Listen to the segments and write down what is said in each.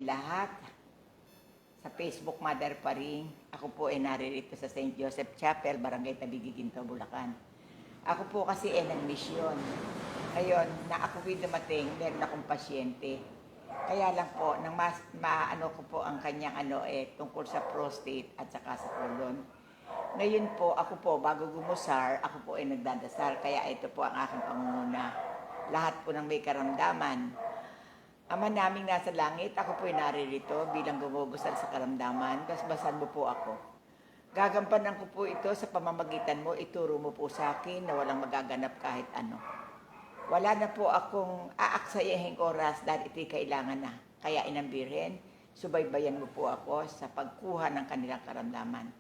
lahat. Sa Facebook Mother pa rin. Ako po ay naririto sa St. Joseph Chapel, Barangay Tabigi, Ginto, Bulacan. Ako po kasi ay nag-mission. Ngayon, na ako po'y dumating, meron akong pasyente. Kaya lang po, nang maano ko po ang kanyang tungkol sa prostate at saka sa colon. Ngayon po, ako po, bago gumusar, ako po ay nagdadasal. Kaya ito po ang aking pangunguna. Lahat po ng may karamdaman. Ama naming nasa langit, ako po ay naririto bilang gumugusal sa karamdaman. Basbasan mo po ako. Gagampanan ko po ito sa pamamagitan mo, ituro mo po sa akin na walang magaganap kahit ano. Wala na po akong aaksayahin oras dahil ito'y kailangan na. Kaya inambirin, subaybayan mo po ako sa pagkuha ng kanilang karamdaman.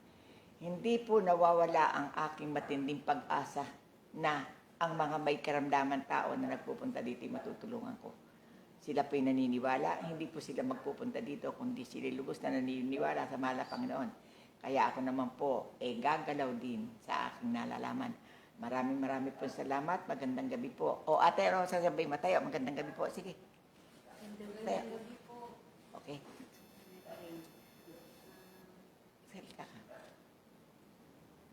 Hindi po nawawala ang aking matinding pag-asa na ang mga may karamdaman tao na nagpupunta dito matutulungan ko. Sila po'y naniniwala, hindi po sila magpupunta dito kundi sila lubos na naniniwala sa mahal na Panginoon. Kaya ako naman po gagalaw din sa aking nalalaman. Maraming po salamat. Magandang gabi po. O ate, ano sasabihin mo tayo? Magandang gabi po. Sige. Magandang gabi po. Okay. Salita ka.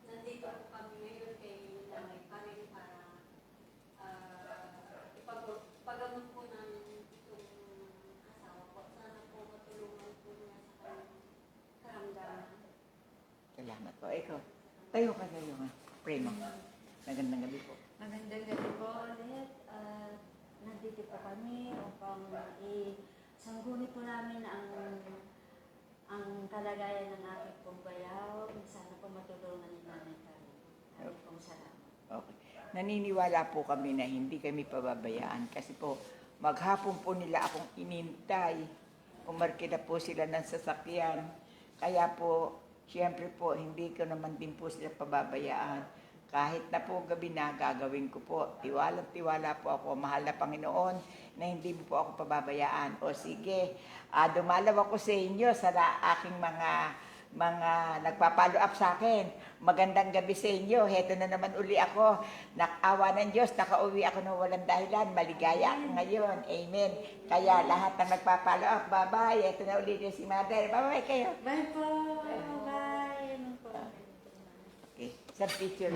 Nandito po kami ngayon kay Lamay Karin para ipagamot po namin itong asawa ko. Sana po matulungan po niya sa kanyang karamdaman. Salamat po. Ikaw, tayo ka nga. Pray mo. Magandang gabi po. Magandang gabi po ulit. Nandito po kami upang sangguni po namin ang kalagayan ng aking pong bayaw. Sana po matulungan ni Nanay kami. Maraming pong salamat. Okay. Naniniwala po kami na hindi kami pababayaan kasi po maghapon po nila akong inintay. Umarki na po sila ng sasakyan. Kaya po, siyempre po, hindi ko naman din po sila pababayaan. Kahit na po gabi na, gagawin ko po. Tiwala po ako, mahal na Panginoon, na hindi mo po ako pababayaan. O sige, dumalaw ako sa inyo sa aking mga nagpa-follow up sa akin. Magandang gabi sa inyo. Heto na naman uli ako. Nakawa ng Diyos, nakauwi ako ng walang dahilan. Maligaya ako ngayon. Amen. Kaya lahat ng nagpa-follow up, bye-bye. Heto na uli din si Mother. Bye-bye kayo. Bye po! Bye! Ano po? Okay, sa picture.